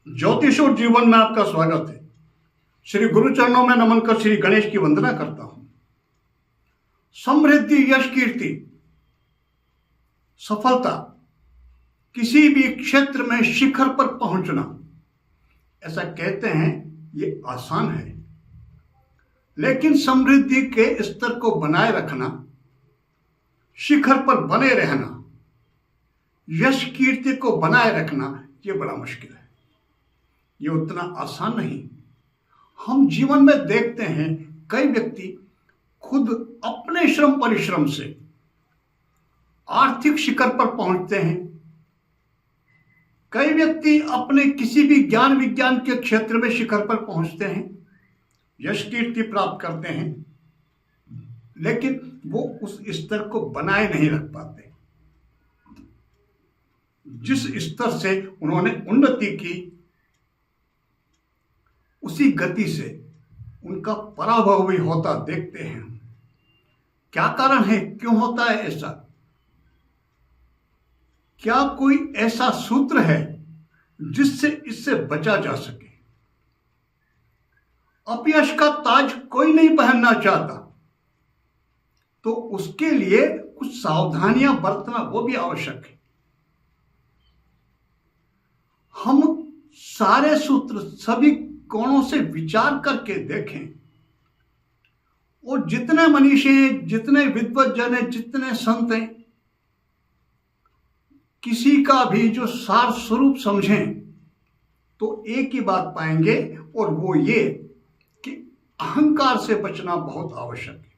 ज्योतिष और जीवन में आपका स्वागत है। श्री गुरु चरणों में नमन कर श्री गणेश की वंदना करता हूं। समृद्धि, यश, कीर्ति, सफलता, किसी भी क्षेत्र में शिखर पर पहुंचना, ऐसा कहते हैं ये आसान है, लेकिन समृद्धि के स्तर को बनाए रखना, शिखर पर बने रहना, यश कीर्ति को बनाए रखना, ये बड़ा मुश्किल है। ये उतना आसान नहीं। हम जीवन में देखते हैं कई व्यक्ति खुद अपने श्रम परिश्रम से आर्थिक शिखर पर पहुंचते हैं। कई व्यक्ति अपने किसी भी ज्ञान विज्ञान के क्षेत्र में शिखर पर पहुंचते हैं, यश कीर्ति प्राप्त करते हैं, लेकिन वो उस स्तर को बनाए नहीं रख पाते। जिस स्तर से उन्होंने उन्नति की, उसी गति से उनका पराभव भी होता देखते हैं। क्या कारण है, क्यों होता है ऐसा? क्या कोई ऐसा सूत्र है जिससे इससे बचा जा सके? अपयश का ताज कोई नहीं पहनना चाहता, तो उसके लिए कुछ सावधानियां बरतना वो भी आवश्यक है। हम सारे सूत्र सभी कोणों से विचार करके देखें, और जितने मनीषी हैं, जितने विद्वज्जन हैं, जितने संत हैं, किसी का भी जो सार स्वरूप समझें तो एक ही बात पाएंगे, और वो ये कि अहंकार से बचना बहुत आवश्यक है।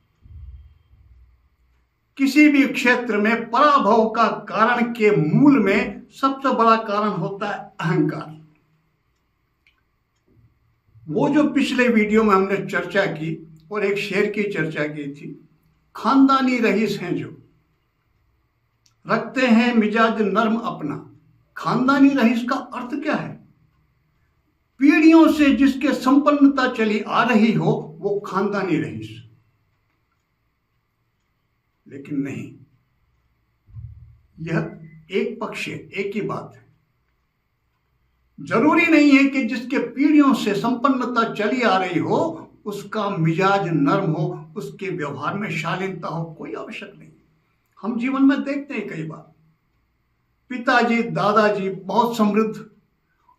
किसी भी क्षेत्र में पराभव का कारण के मूल में सबसे बड़ा कारण होता है अहंकार। वो जो पिछले वीडियो में हमने चर्चा की और एक शेर की चर्चा की थी, खानदानी रईस हैं जो रखते हैं मिजाज नर्म अपना। खानदानी रईस का अर्थ क्या है? पीढ़ियों से जिसके संपन्नता चली आ रही हो वो खानदानी रईस। लेकिन नहीं, यह एक पक्ष है, एक ही बात है। जरूरी नहीं है कि जिसके पीढ़ियों से संपन्नता चली आ रही हो उसका मिजाज नर्म हो, उसके व्यवहार में शालीनता हो, कोई आवश्यक नहीं। हम जीवन में देखते हैं कई बार पिताजी, दादाजी बहुत समृद्ध,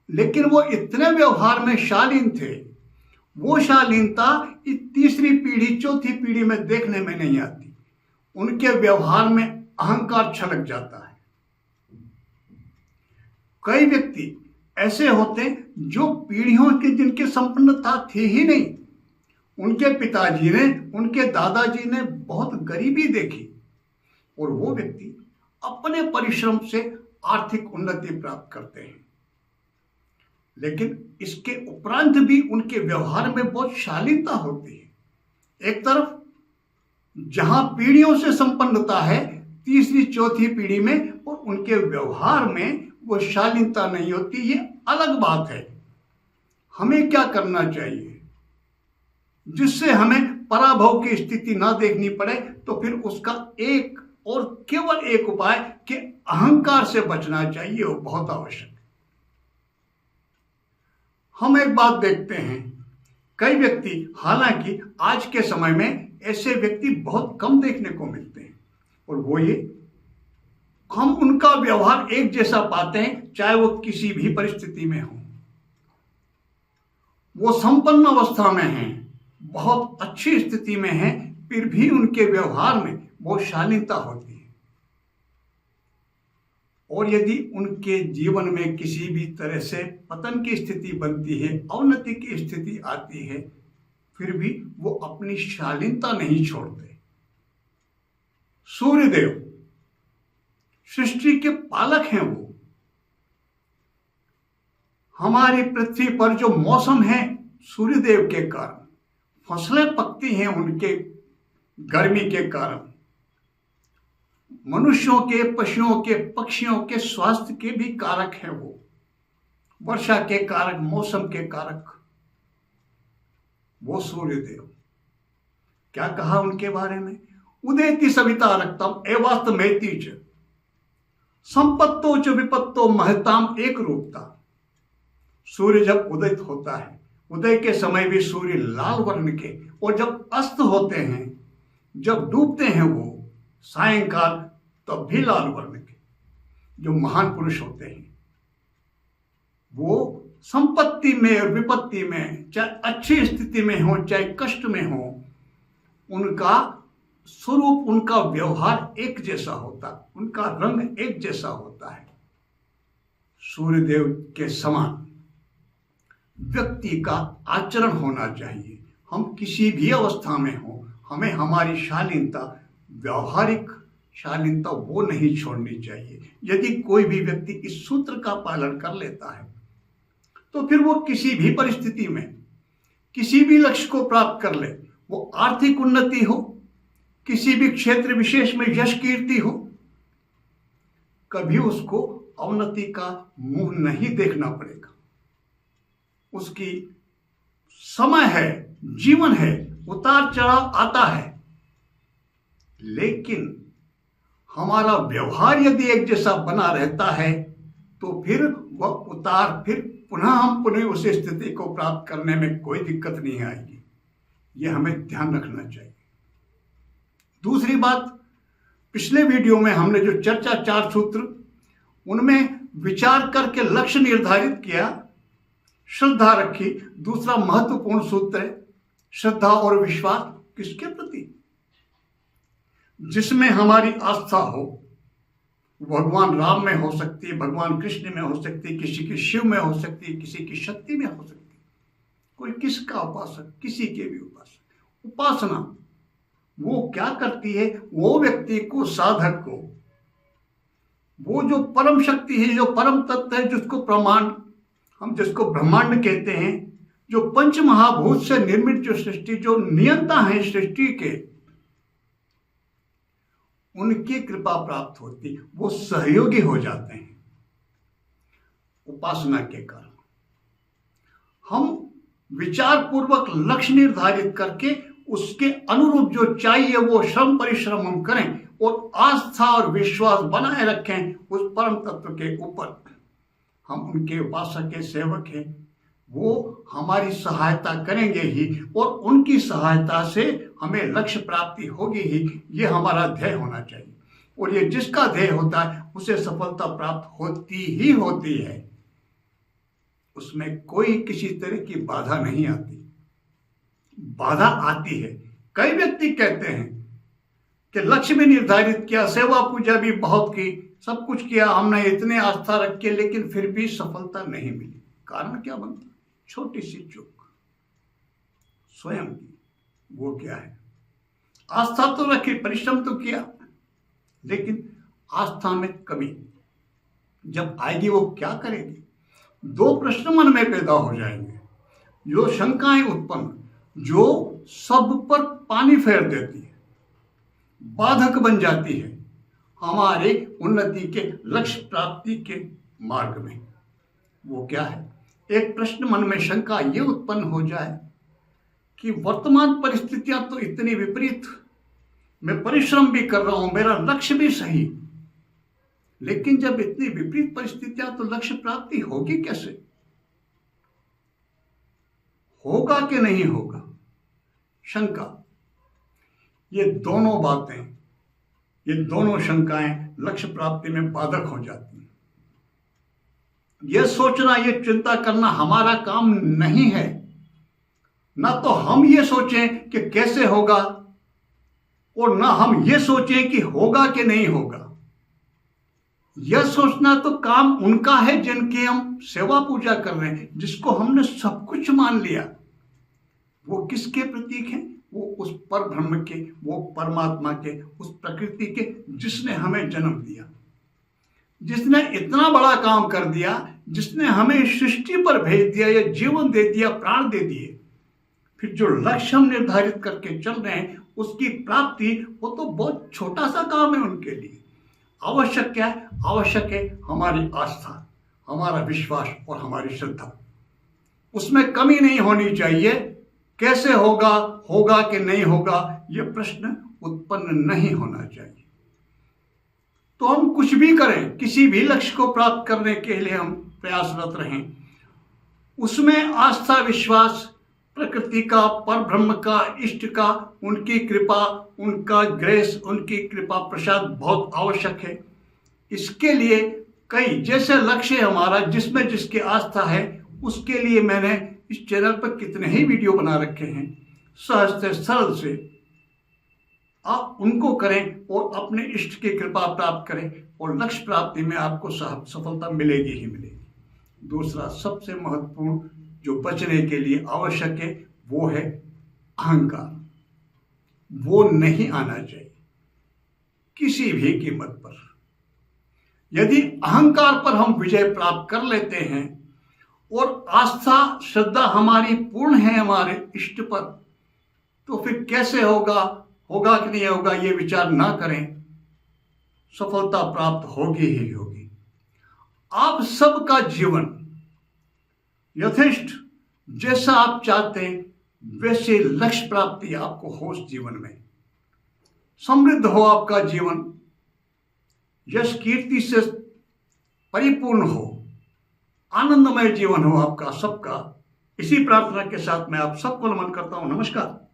लेकिन वो इतने व्यवहार में शालीन थे, वो शालीनता तीसरी पीढ़ी, चौथी पीढ़ी में देखने में नहीं आती। उनके व्यवहार में अहंकार छलक जाता है। कई व्यक्ति ऐसे होते जो पीढ़ियों के जिनकी संपन्नता थी ही नहीं, उनके पिताजी ने, उनके दादाजी ने बहुत गरीबी देखी, और वो व्यक्ति अपने परिश्रम से आर्थिक उन्नति प्राप्त करते हैं। लेकिन इसके उपरांत भी उनके व्यवहार में बहुत शालीनता होती है। एक तरफ जहां पीढ़ियों से संपन्नता है तीसरी चौथी पीढ़ी में, और उनके व्यवहार में वो शालीनता नहीं होती, ये अलग बात है। हमें क्या करना चाहिए जिससे हमें पराभव की स्थिति ना देखनी पड़े? तो फिर उसका एक और केवल एक उपाय कि अहंकार से बचना चाहिए, वो बहुत आवश्यक है। हम एक बात देखते हैं, कई व्यक्ति, हालांकि आज के समय में ऐसे व्यक्ति बहुत कम देखने को मिलते हैं, और वो ये, हम उनका व्यवहार एक जैसा पाते हैं चाहे वो किसी भी परिस्थिति में हो। वो संपन्न अवस्था में हैं, बहुत अच्छी स्थिति में हैं, फिर भी उनके व्यवहार में बहुत शालीनता होती है। और यदि उनके जीवन में किसी भी तरह से पतन की स्थिति बनती है, अवनति की स्थिति आती है, फिर भी वो अपनी शालीनता नहीं छोड़ते। सूर्यदेव सृष्टि के पालक हैं। वो हमारी पृथ्वी पर जो मौसम है सूर्यदेव के कारण, फसलें पकती हैं उनके गर्मी के कारण, मनुष्यों के, पशुओं के, पक्षियों के स्वास्थ्य के भी कारक हैं वो, वर्षा के कारक, मौसम के कारक, वो सूर्यदेव। क्या कहा उनके बारे में? उदेति सविता रक्तम एवास्तमेति च संपत्तो च विपत्तो महताम एक रूपता। सूर्य जब उदित होता है, उदय के समय भी सूर्य लाल वर्ण के, और जब अस्त होते हैं, जब डूबते हैं वो सायंकाल, तब भी लाल वर्ण के। जो महान पुरुष होते हैं वो संपत्ति में और विपत्ति में, चाहे अच्छी स्थिति में हो चाहे कष्ट में हो, उनका स्वरूप, उनका व्यवहार एक जैसा होता, उनका रंग एक जैसा होता है। सूर्यदेव के समान व्यक्ति का आचरण होना चाहिए। हम किसी भी अवस्था में हो, हमें हमारी शालीनता, व्यवहारिक शालीनता वो नहीं छोड़नी चाहिए। यदि कोई भी व्यक्ति इस सूत्र का पालन कर लेता है तो फिर वो किसी भी परिस्थिति में किसी भी लक्ष्य को प्राप्त कर ले, वो आर्थिक उन्नति हो, किसी भी क्षेत्र विशेष में यश कीर्ति हो, कभी उसको अवनति का मुंह नहीं देखना पड़ेगा। उसकी समय है, जीवन है, उतार चढ़ाव आता है, लेकिन हमारा व्यवहार यदि एक जैसा बना रहता है तो फिर वह उतार, फिर हम पुनः उस स्थिति को प्राप्त करने में कोई दिक्कत नहीं आएगी। यह हमें ध्यान रखना चाहिए। दूसरी बात, पिछले वीडियो में हमने जो चर्चा 4 सूत्र, उनमें विचार करके लक्ष्य निर्धारित किया, श्रद्धा रखी। दूसरा महत्वपूर्ण सूत्र है श्रद्धा और विश्वास किसके प्रति? जिसमें हमारी आस्था हो। भगवान राम में हो सकती है, भगवान कृष्ण में हो सकती है, किसी की शिव में हो सकती है, किसी की शक्ति में हो सकती है। कोई किसका उपासक, किसी के भी उपासक। उपासना वो क्या करती है? वो व्यक्ति को, साधक को, वो जो परम शक्ति है, जो परम तत्व है, जिसको प्रमाण, हम जिसको ब्रह्मांड कहते हैं, जो पंच महाभूत से निर्मित जो सृष्टि, जो नियंता है सृष्टि के, उनकी कृपा प्राप्त होती, वो सहयोगी हो जाते हैं उपासना के कारण। हम विचार पूर्वक लक्ष्य निर्धारित करके उसके अनुरूप जो चाहिए वो श्रम परिश्रम हम करें और आस्था और विश्वास बनाए रखें उस परम तत्व के ऊपर। हम उनके उपासक के सेवक हैं, वो हमारी सहायता करेंगे ही और उनकी सहायता से हमें लक्ष्य प्राप्ति होगी ही। ये हमारा ध्येय होना चाहिए, और ये जिसका ध्येय होता है उसे सफलता प्राप्त होती ही होती है। उसमें कोई किसी तरह की बाधा नहीं आती। बाधा आती है, कई व्यक्ति कहते हैं कि लक्ष्य भी निर्धारित किया, सेवा पूजा भी बहुत की, सब कुछ किया हमने, इतने आस्था रखी, लेकिन फिर भी सफलता नहीं मिली। कारण क्या बनता? छोटी सी चूक स्वयं की। वो क्या है? आस्था तो रखी, परिश्रम तो किया, लेकिन आस्था में कमी जब आएगी वो क्या करेगी? 2 प्रश्न मन में पैदा हो जाएंगे, जो शंकाएं उत्पन्न, जो सब पर पानी फेर देती है, बाधक बन जाती है हमारे उन्नति के, लक्ष्य प्राप्ति के मार्ग में। वो क्या है? एक प्रश्न मन में शंका ये उत्पन्न हो जाए कि वर्तमान परिस्थितियां तो इतनी विपरीत, मैं परिश्रम भी कर रहा हूं, मेरा लक्ष्य भी सही, लेकिन जब इतनी विपरीत परिस्थितियां तो लक्ष्य प्राप्ति होगी कैसे? होगा कि नहीं होगा? शंका। ये दोनों बातें, ये दोनों शंकाएं लक्ष्य प्राप्ति में बाधक हो जाती हैं। यह सोचना, यह चिंता करना हमारा काम नहीं है। ना तो हम ये सोचें कि कैसे होगा, और ना हम ये सोचें कि होगा कि नहीं होगा। यह सोचना तो काम उनका है जिनकी हम सेवा पूजा कर रहे हैं, जिसको हमने सब कुछ मान लिया। वो किसके प्रतीक हैं? वो उस पर ब्रह्म के, वो परमात्मा के, उस प्रकृति के, जिसने हमें जन्म दिया, जिसने इतना बड़ा काम कर दिया, जिसने हमें सृष्टि पर भेज दिया, या जीवन दे दिया, प्राण दे दिए। फिर जो लक्ष्य हम निर्धारित करके चल रहे हैं उसकी प्राप्ति, वो तो बहुत छोटा सा काम है उनके लिए। आवश्यक क्या है? आवश्यक है हमारी आस्था, हमारा विश्वास और हमारी श्रद्धा। उसमें कमी नहीं होनी चाहिए। कैसे होगा, होगा कि नहीं होगा, यह प्रश्न उत्पन्न नहीं होना चाहिए। तो हम कुछ भी करें, किसी भी लक्ष्य को प्राप्त करने के लिए हम प्रयासरत रहें, उसमें आस्था, विश्वास, प्रकृति का, परब्रह्म का, इष्ट का, उनकी कृपा, उनका ग्रेस, उनकी कृपा प्रसाद बहुत आवश्यक है। इसके लिए कई जैसे लक्ष्य हमारा जिसमें जिसकी आस्था है, उसके लिए मैंने इस चैनल पर कितने ही वीडियो बना रखे हैं। सहज से सरल से आप उनको करें और अपने इष्ट की कृपा प्राप्त करें और लक्ष्य प्राप्ति में आपको सफलता मिलेगी ही मिलेगी। दूसरा सबसे महत्वपूर्ण जो बचने के लिए आवश्यक है वो है अहंकार। वो नहीं आना चाहिए किसी भी कीमत पर। यदि अहंकार पर हम विजय प्राप्त कर लेते हैं और आस्था, श्रद्धा हमारी पूर्ण है हमारे इष्ट पर, तो फिर कैसे होगा कि नहीं होगा ये विचार ना करें, सफलता प्राप्त होगी ही होगी। आप सबका जीवन यथेष्ट जैसा आप चाहते हैं वैसे लक्ष्य प्राप्ति आपको हो, जीवन में समृद्ध हो आपका जीवन, यश कीर्ति से परिपूर्ण हो, आनंदमय जीवन हो आपका सबका। इसी प्रार्थना के साथ मैं आप सबको नमन करता हूं। नमस्कार।